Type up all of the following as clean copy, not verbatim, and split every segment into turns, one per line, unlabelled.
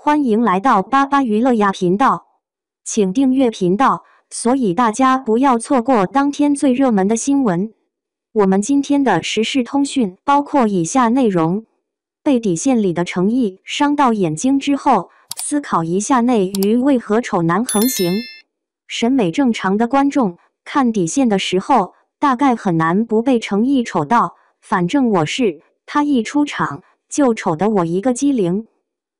欢迎来到巴巴娱乐呀频道，请订阅频道，所以大家不要错过当天最热门的新闻。我们今天的时事通讯包括以下内容：被底线里的诚意伤到眼睛之后，思考一下内娱为何丑男横行。审美正常的观众看底线的时候，大概很难不被诚意丑到，反正我是，他一出场就丑得我一个机灵。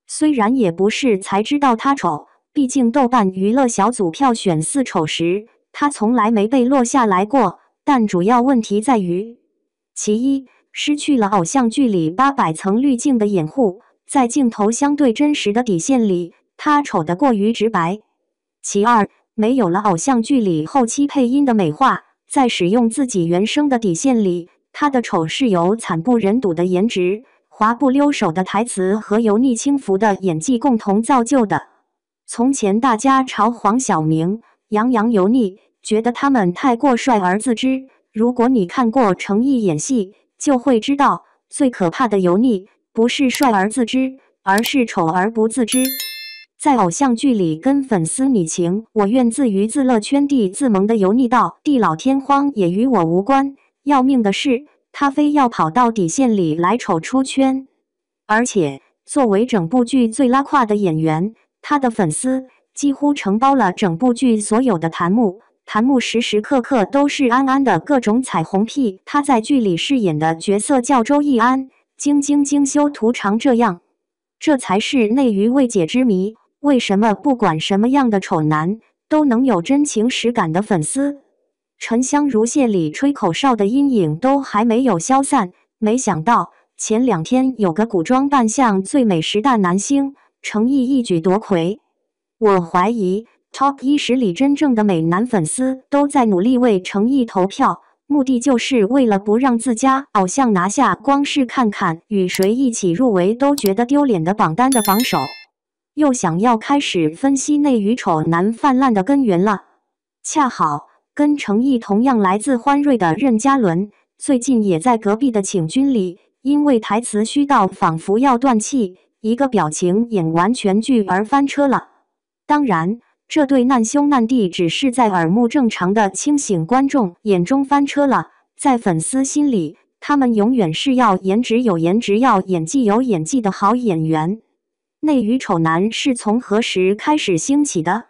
虽然也不是才知道他丑，毕竟豆瓣娱乐小组票选4丑时，他从来没被落下来过。但主要问题在于，其一，失去了偶像剧里800层滤镜的掩护，在镜头相对真实的底线里，他丑得过于直白；其二，没有了偶像剧里后期配音的美化，在使用自己原声的底线里，他的丑是由惨不忍睹的颜值、滑不溜手的台词和油腻轻浮的演技共同造就的。从前大家嘲黄晓明、杨洋油腻，觉得他们太过帅而自知。如果你看过诚意演戏，就会知道，最可怕的油腻，不是帅而自知，而是丑而不自知。在偶像剧里跟粉丝你情我愿自娱自乐圈地自萌的油腻到地老天荒也与我无关。要命的是，他非要跑到底线里来丑出圈。而且，作为整部剧最拉胯的演员，他的粉丝几乎承包了整部剧所有的弹幕。弹幕时时刻刻都是安安的各种彩虹屁。他在剧里饰演的角色叫周易安，精修图长这样，这才是内娱未解之谜。为什么不管什么样的丑男，都能有真情实感的粉丝？沉香如屑里吹口哨的阴影都还没有消散，没想到前2天有个古装扮相最美10大男星，诚意一举夺魁。我怀疑 Top 10里真正的美男粉丝都在努力为诚意投票，目的就是为了不让自家偶像拿下光是看看与谁一起入围都觉得丢脸的榜单的榜首。又想要开始分析内娱丑男泛滥的根源了。恰好跟诚意同样来自欢瑞的任嘉伦，最近也在隔壁的请君里，因为台词虚到仿佛要断气，一个表情演完全剧而翻车了。当然，这对难兄难弟只是在耳目正常的清醒观众眼中翻车了，在粉丝心里，他们永远是要颜值有颜值、要演技有演技的好演员。内娱丑男是从何时开始兴起的？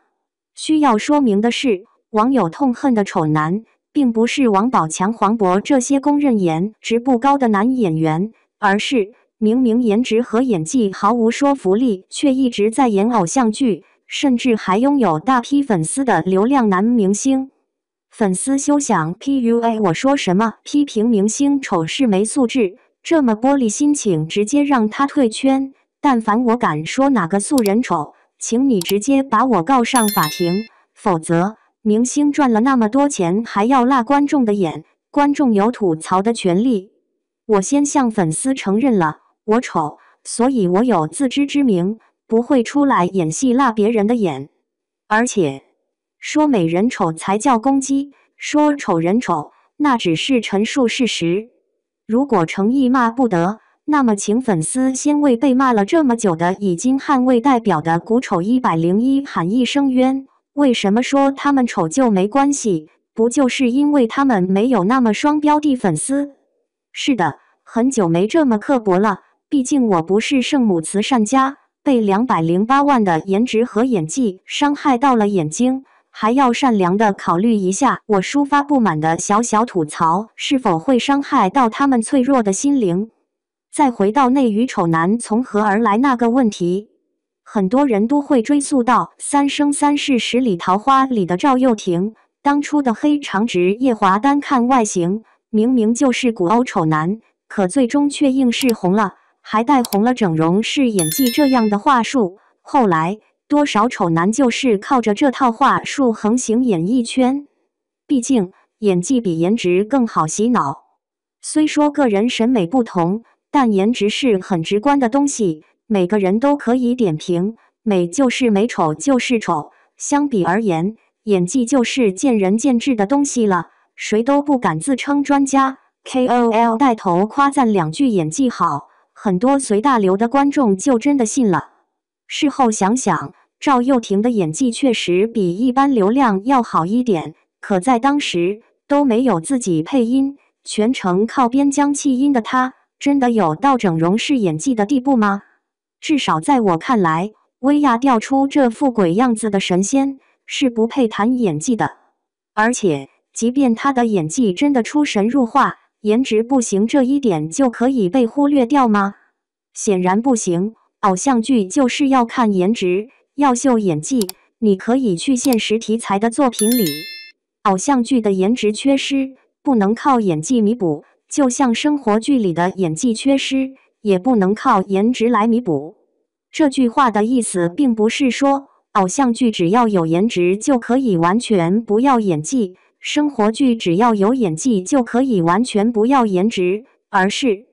需要说明的是，网友痛恨的丑男，并不是王宝强、黄渤这些公认颜值不高的男演员，而是明明颜值和演技毫无说服力，却一直在演偶像剧，甚至还拥有大批粉丝的流量男明星。粉丝休想 PUA 我说什么批评明星丑是没素质，这么玻璃心，请直接让他退圈。但凡我敢说哪个素人丑，请你直接把我告上法庭，否则明星赚了那么多钱还要辣观众的眼，观众有吐槽的权利。我先向粉丝承认了，我丑，所以我有自知之明，不会出来演戏辣别人的眼。而且，说美人丑才叫攻击，说丑人丑，那只是陈述事实。如果诚意骂不得，那么请粉丝先为被骂了这么久的已经捍卫代表的古丑101喊一声冤。为什么说他们丑就没关系？不就是因为他们没有那么双标的粉丝？是的，很久没这么刻薄了，毕竟我不是圣母慈善家，被208万的颜值和演技伤害到了眼睛，还要善良的考虑一下我抒发不满的小小吐槽是否会伤害到他们脆弱的心灵。再回到内娱丑男从何而来那个问题，很多人都会追溯到《三生三世十里桃花》里的赵又廷，当初的黑长直夜华单看外形，明明就是古欧丑男，可最终却硬是红了，还带红了整容是演技这样的话术。后来，多少丑男就是靠着这套话术横行演艺圈。毕竟，演技比颜值更好洗脑。虽说个人审美不同，但颜值是很直观的东西，每个人都可以点评，美就是美，丑就是丑。相比而言，演技就是见仁见智的东西了，谁都不敢自称专家。KOL 带头夸赞2句演技好，很多随大流的观众就真的信了。事后想想，赵又廷的演技确实比一般流量要好一点，可在当时都没有自己配音，全程靠边疆弃音的他，真的有到整容式演技的地步吗？至少在我看来，薇娅调出这副鬼样子的神仙是不配谈演技的。而且，即便他的演技真的出神入化，颜值不行这一点就可以被忽略掉吗？显然不行。偶像剧就是要看颜值，要秀演技。你可以去现实题材的作品里，偶像剧的颜值缺失不能靠演技弥补，就像生活剧里的演技缺失也不能靠颜值来弥补。这句话的意思并不是说偶像剧只要有颜值就可以完全不要演技，生活剧只要有演技就可以完全不要颜值，而是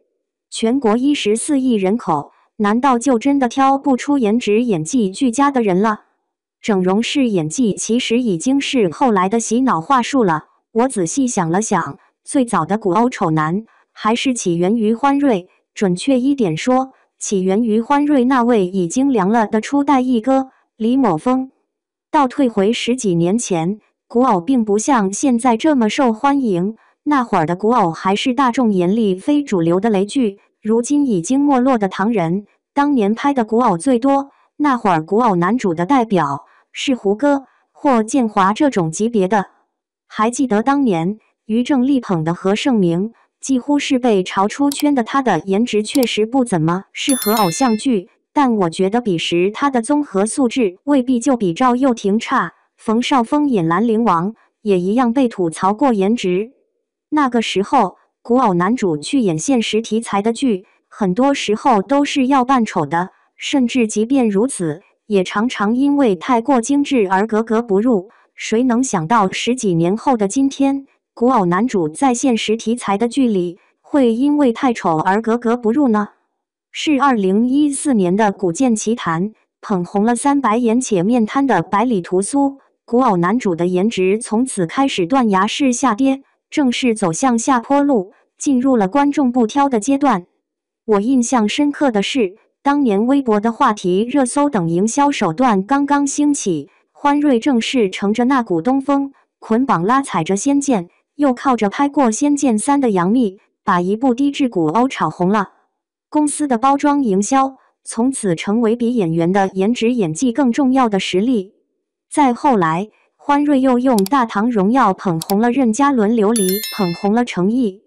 全国14亿人口，难道就真的挑不出颜值演技俱佳的人了？整容式演技其实已经是后来的洗脑话术了。我仔细想了想，最早的古偶丑男还是起源于欢瑞，准确一点说，起源于欢瑞那位已经凉了的初代一哥李某峰。倒退回10几年前，古偶并不像现在这么受欢迎，那会儿的古偶还是大众眼里非主流的雷剧。如今已经没落的唐人，当年拍的古偶最多，那会儿古偶男主的代表是胡歌或建华这种级别的。还记得当年于正力捧的何晟铭，几乎是被嘲出圈的。他的颜值确实不怎么适合偶像剧，但我觉得彼时他的综合素质未必就比赵又廷差。冯绍峰演兰陵王也一样被吐槽过颜值。那个时候，古偶男主去演现实题材的剧，很多时候都是要扮丑的，甚至即便如此，也常常因为太过精致而格格不入。谁能想到10几年后的今天，古偶男主在现实题材的剧里会因为太丑而格格不入呢？是2014年的《古剑奇谭》捧红了3白眼且面瘫的百里屠苏，古偶男主的颜值从此开始断崖式下跌，正式走向下坡路，进入了观众不挑的阶段。我印象深刻的是，当年微博的话题、热搜等营销手段刚刚兴起，欢瑞正是乘着那股东风，捆绑拉踩着《仙剑》，又靠着拍过《仙剑3》的杨幂，把一部低质古偶炒红了。公司的包装营销从此成为比演员的颜值演技更重要的实力。再后来，欢瑞又用《大唐荣耀》捧红了任嘉伦，琉璃捧红了程毅。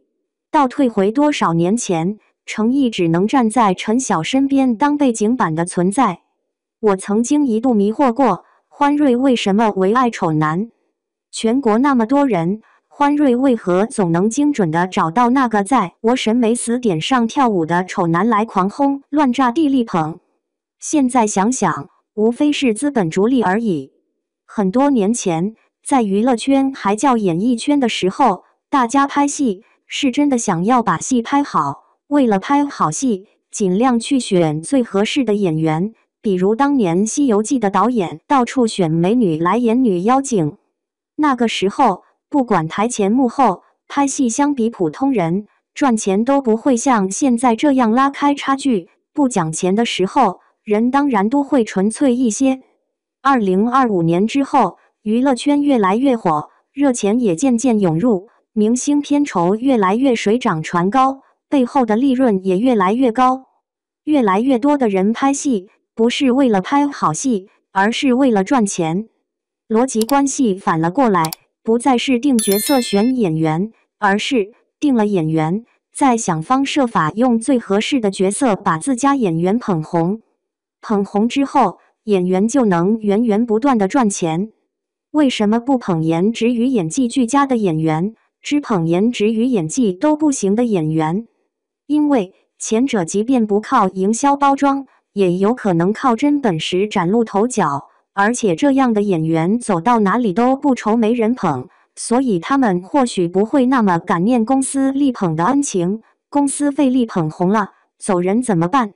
倒退回多少年前，程毅只能站在陈晓身边当背景板的存在。我曾经一度迷惑过，欢瑞为什么唯爱丑男？全国那么多人，欢瑞为何总能精准地找到那个在我审美死点上跳舞的丑男来狂轰乱炸地力捧？现在想想，无非是资本逐利而已。很多年前，在娱乐圈还叫演艺圈的时候，大家拍戏是真的想要把戏拍好，为了拍好戏，尽量去选最合适的演员。比如当年《西游记》的导演到处选美女来演女妖精。那个时候，不管台前幕后，拍戏相比普通人赚钱都不会像现在这样拉开差距。不讲钱的时候，人当然都会纯粹一些。2025年之后，娱乐圈越来越火，热钱也渐渐涌入，明星片酬越来越水涨船高，背后的利润也越来越高。越来越多的人拍戏，不是为了拍好戏，而是为了赚钱。逻辑关系反了过来，不再是定角色选演员，而是定了演员，再想方设法用最合适的角色把自家演员捧红。捧红之后，演员就能源源不断的赚钱。为什么不捧颜值与演技俱佳的演员，只捧颜值与演技都不行的演员？因为前者即便不靠营销包装，也有可能靠真本事崭露头角，而且这样的演员走到哪里都不愁没人捧，所以他们或许不会那么感念公司力捧的恩情。公司费力捧红了，走人怎么办？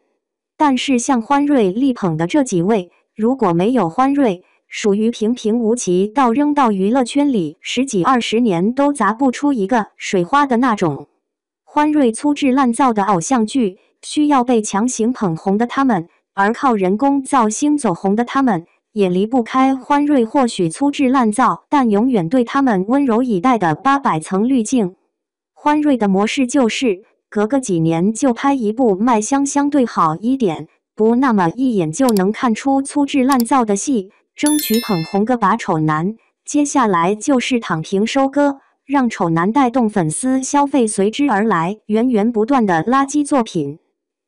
但是像欢瑞力捧的这几位，如果没有欢瑞，属于平平无奇到扔到娱乐圈里10几20年都砸不出一个水花的那种。欢瑞粗制滥造的偶像剧，需要被强行捧红的他们，而靠人工造星走红的他们，也离不开欢瑞或许粗制滥造，但永远对他们温柔以待的800层滤镜。欢瑞的模式就是，隔个几年就拍一部卖相相对好一点，不那么一眼就能看出粗制滥造的戏，争取捧红个把丑男。接下来就是躺平收割，让丑男带动粉丝消费随之而来，源源不断的垃圾作品。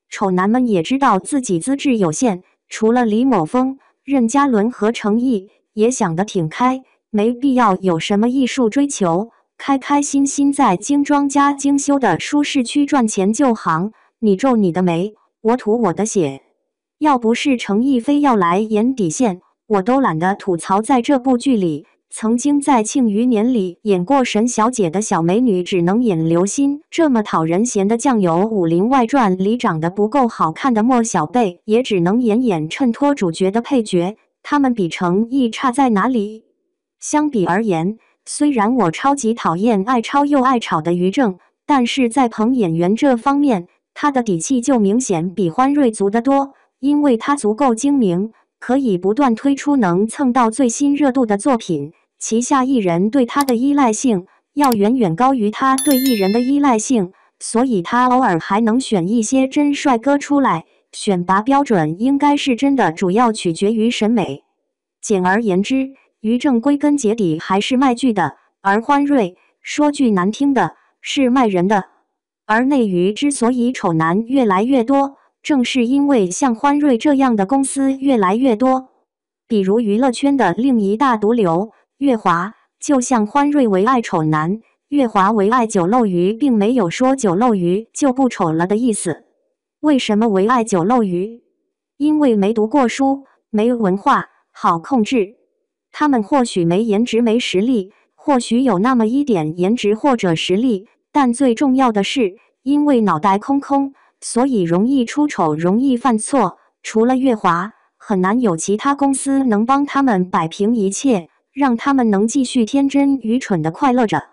丑男们也知道自己资质有限，除了李某峰、任嘉伦和程毅，也想得挺开，没必要有什么艺术追求，开开心心在精装加精修的舒适区赚钱就行。你皱你的眉，我吐我的血。要不是程毅非要来演底线，我都懒得吐槽在这部剧里，曾经在《庆余年》里演过神小姐的小美女只能演刘欣，这么讨人嫌的酱油，《武林外传》里长得不够好看的莫小贝也只能演衬托主角的配角。他们比程毅差在哪里？相比而言，虽然我超级讨厌爱抄又爱炒的于正，但是在捧演员这方面，他的底气就明显比欢瑞足得多，因为他足够精明，可以不断推出能蹭到最新热度的作品。旗下艺人对他的依赖性要远远高于他对艺人的依赖性，所以他偶尔还能选一些真帅哥出来。选拔标准应该是真的，主要取决于审美。简而言之，于正归根结底还是卖剧的，而欢瑞说句难听的，是卖人的。而内娱之所以丑男越来越多，正是因为像欢瑞这样的公司越来越多。比如娱乐圈的另一大毒瘤乐华，就像欢瑞为爱丑男，乐华为爱酒漏鱼，并没有说酒漏鱼就不丑了的意思。为什么为爱酒漏鱼？因为没读过书，没文化，好控制。他们或许没颜值没实力，或许有那么一点颜值或者实力，但最重要的是，因为脑袋空空，所以容易出丑，容易犯错。除了乐华，很难有其他公司能帮他们摆平一切，让他们能继续天真愚蠢地快乐着。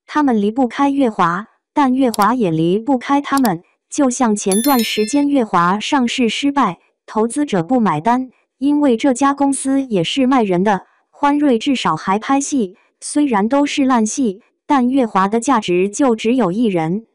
他们离不开乐华，但乐华也离不开他们。就像前段时间乐华上市失败，投资者不买单，因为这家公司也是卖人的。欢瑞至少还拍戏，虽然都是烂戏，但乐华的价值就只有一人。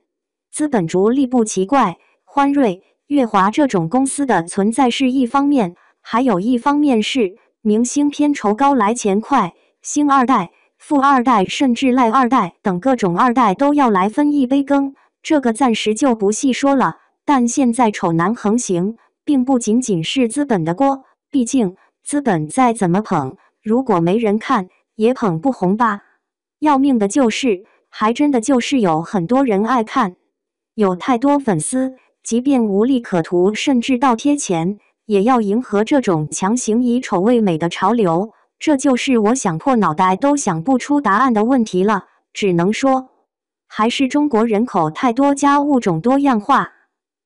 资本逐利不奇怪，欢瑞、乐华这种公司的存在是一方面，还有一方面是明星片酬高来钱快，星二代、富二代甚至赖二代等各种二代都要来分一杯羹，这个暂时就不细说了。但现在丑男横行，并不仅仅是资本的锅，毕竟资本再怎么捧，如果没人看，也捧不红吧。要命的就是，还真的就是有很多人爱看，有太多粉丝，即便无利可图，甚至倒贴钱，也要迎合这种强行以丑为美的潮流。这就是我想破脑袋都想不出答案的问题了，只能说，还是中国人口太多加物种多样化。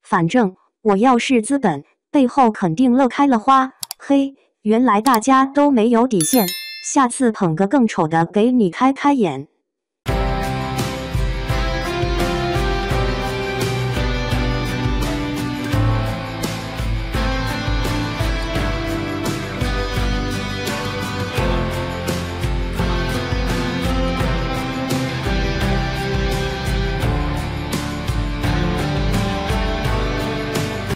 反正我要是资本，背后肯定乐开了花。嘿，原来大家都没有底线，下次捧个更丑的给你开开眼。